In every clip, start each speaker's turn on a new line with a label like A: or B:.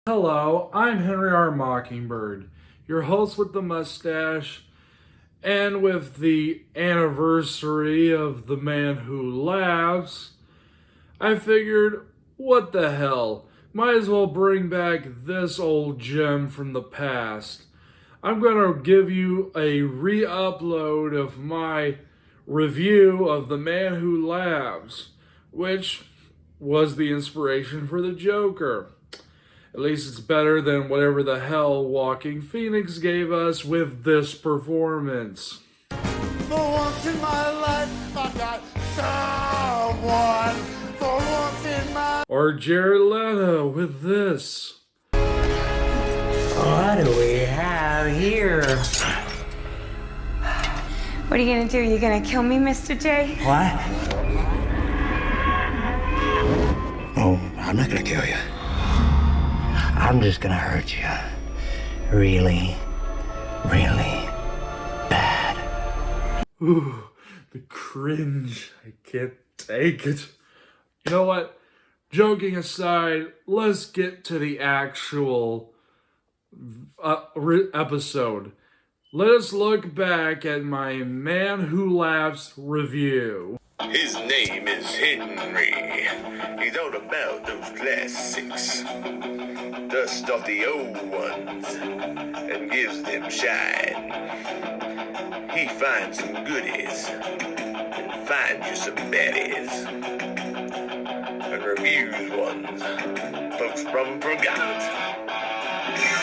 A: Hello, I'm Henry R. Mockingbird, your host with the mustache, and with the anniversary of The Man Who Laughs, I figured, what the hell, might as well bring back this old gem from the past. I'm going to give you a re-upload of my review of The Man Who Laughs, which was the inspiration for the Joker. At least it's better than whatever the hell Joaquin Phoenix gave us with this performance.
B: For once in my life, I got someone. For once in my...
A: Or Jared Leto with this.
C: What do we have here?
D: What are you gonna do? You gonna kill me, Mr. J?
C: What?
E: Oh, I'm not gonna kill you.
C: I'm just gonna hurt you. Really, really bad.
A: Ooh, the cringe. I can't take it. You know what? Joking aside, let's get to the actual episode. Let us look back at my Man Who Laughs review.
F: His name is Henry. He's all about those classics. Dust off the old ones and gives them shine. He finds some goodies and finds you some baddies. And reviews ones folks from forgot.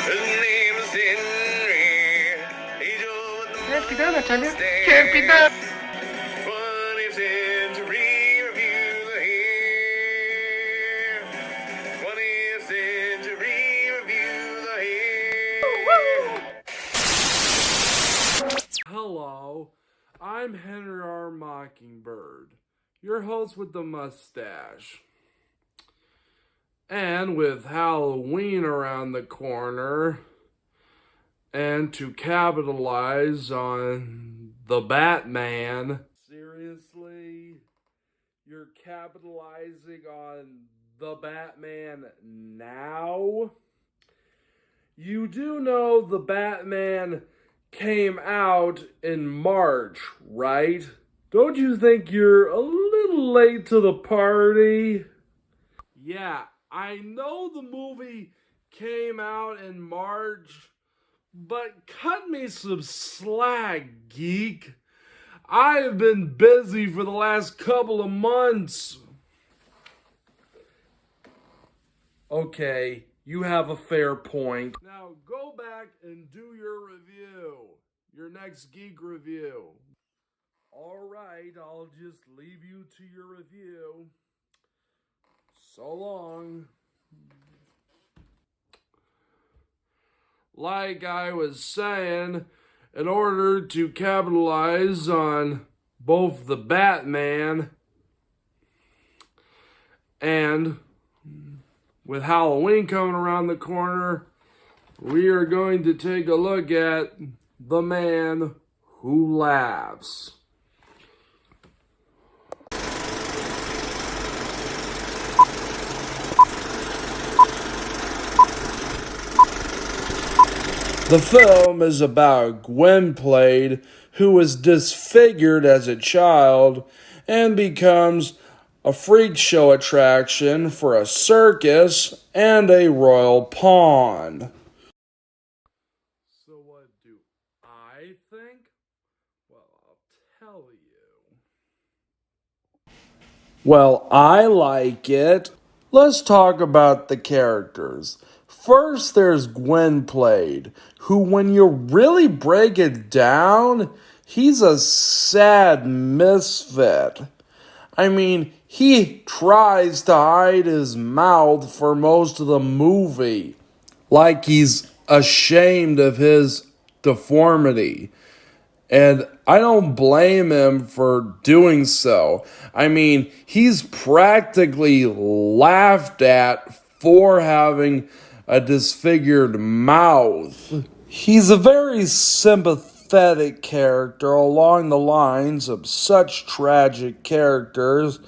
F: His name is Henry. He's over the
G: Can't be done, I tell you.
F: mustache.
G: Can't be done.
F: 20th century reviews are here. 20th century reviews are here.
A: Hello, I'm Henry R. Mockingbird, your host with the mustache. And with Halloween around the corner, and to capitalize on the Batman. Seriously? You're capitalizing on the Batman now? You do know the Batman came out in March, right? Don't you think you're a little late to the party? Yeah, I know the movie came out in March, but cut me some slack, geek. I have been busy for the last couple of months. Okay, you have a fair point. Now go back and do your review. Your next geek review. Alright, I'll just leave you to your review. So long. Like I was saying, in order to capitalize on both the Batman and with Halloween coming around the corner, we are going to take a look at The Man Who Laughs. The film is about Gwynplaine, who is disfigured as a child and becomes a freak show attraction for a circus and a royal pawn. So what do I think? Well, I'll tell you. Well, I like it. Let's talk about the characters. First, there's Gwynplaine, who, when you really break it down, he's a sad misfit. I mean, he tries to hide his mouth for most of the movie, like he's ashamed of his deformity. And I don't blame him for doing so. I mean, he's practically laughed at for having a disfigured mouth. He's a very sympathetic character along the lines of such tragic characters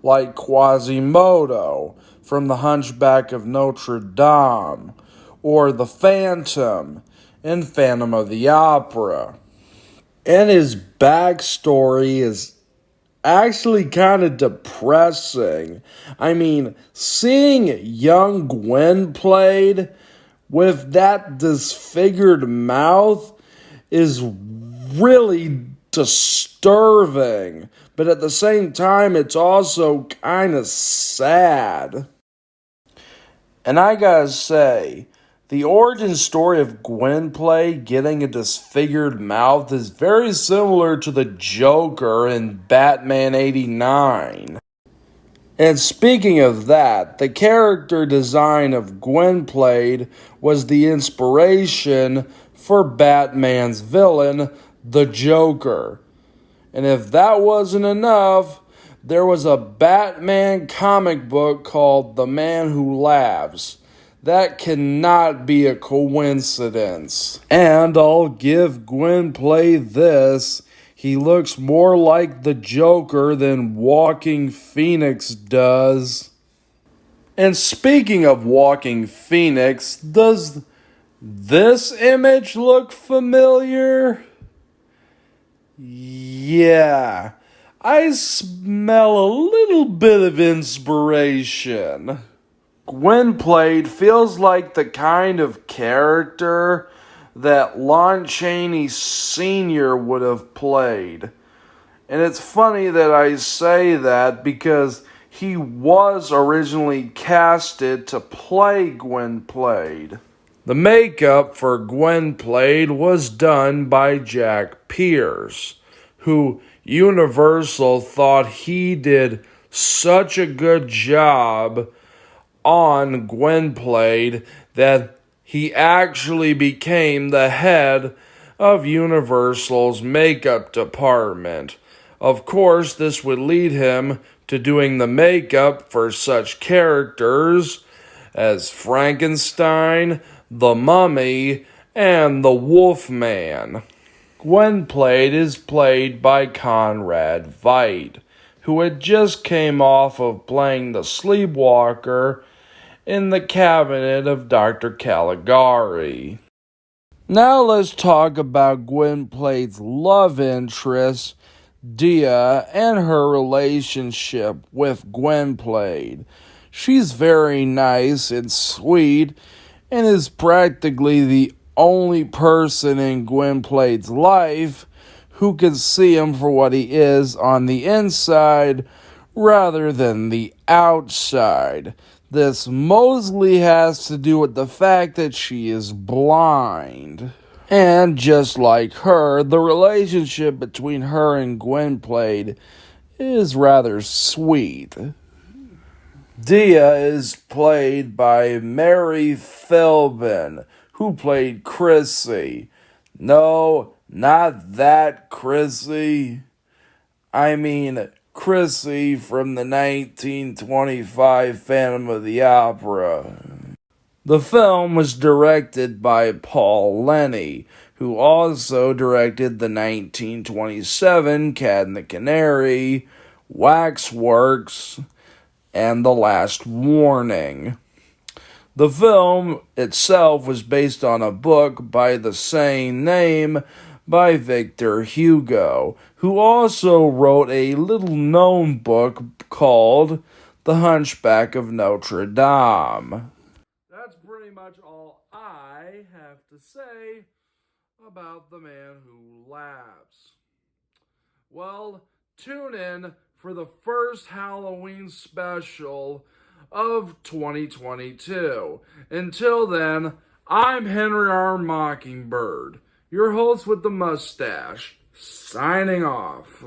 A: like Quasimodo from The Hunchback of Notre Dame, or the Phantom in Phantom of the Opera. And his backstory is actually kind of depressing. I mean, seeing young Gwynplaine with that disfigured mouth is really disturbing, but at the same time, it's also kind of sad. And I gotta say, the origin story of Gwynplaine getting a disfigured mouth is very similar to the Joker in Batman 89. And speaking of that, the character design of Gwynplaine was the inspiration for Batman's villain, the Joker. And if that wasn't enough, there was a Batman comic book called The Man Who Laughs. That cannot be a coincidence. And I'll give Gwynplaine this. He looks more like the Joker than Walking Phoenix does. And speaking of Walking Phoenix, does this image look familiar? Yeah, I smell a little bit of inspiration. Gwynplaine feels like the kind of character that Lon Chaney Sr. would have played. And it's funny that I say that because he was originally casted to play Gwynplaine. The makeup for Gwynplaine was done by Jack Pierce, who Universal thought he did such a good job on Gwynplaine that he actually became the head of Universal's makeup department. Of course, this would lead him to doing the makeup for such characters as Frankenstein, the Mummy, and the Wolfman. Gwynplaine is played by Conrad Veidt, who had just came off of playing the Sleepwalker in the Cabinet of Dr. Caligari. Now let's talk about Gwynplaine's love interest, Dia, and her relationship with Gwynplaine. She's very nice and sweet, and is practically the only person in Gwynplaine's life who can see him for what he is on the inside rather than the outside. This mostly has to do with the fact that she is blind. And just like her, the relationship between her and Gwynplaine is rather sweet. Dia is played by Mary Philbin, who played Chrissy. No, not that Chrissy. I mean Chrissy from the 1925 Phantom of the Opera. The film was directed by Paul Lenny, who also directed the 1927 Cat and the Canary, Waxworks, and The Last Warning. The film itself was based on a book by the same name by Victor Hugo, who also wrote a little-known book called The Hunchback of Notre Dame. That's pretty much all I have to say about The Man Who Laughs. Well, tune in for the first Halloween special of 2022. Until then, I'm Henry R. Mockingbird, your host with the mustache, signing off.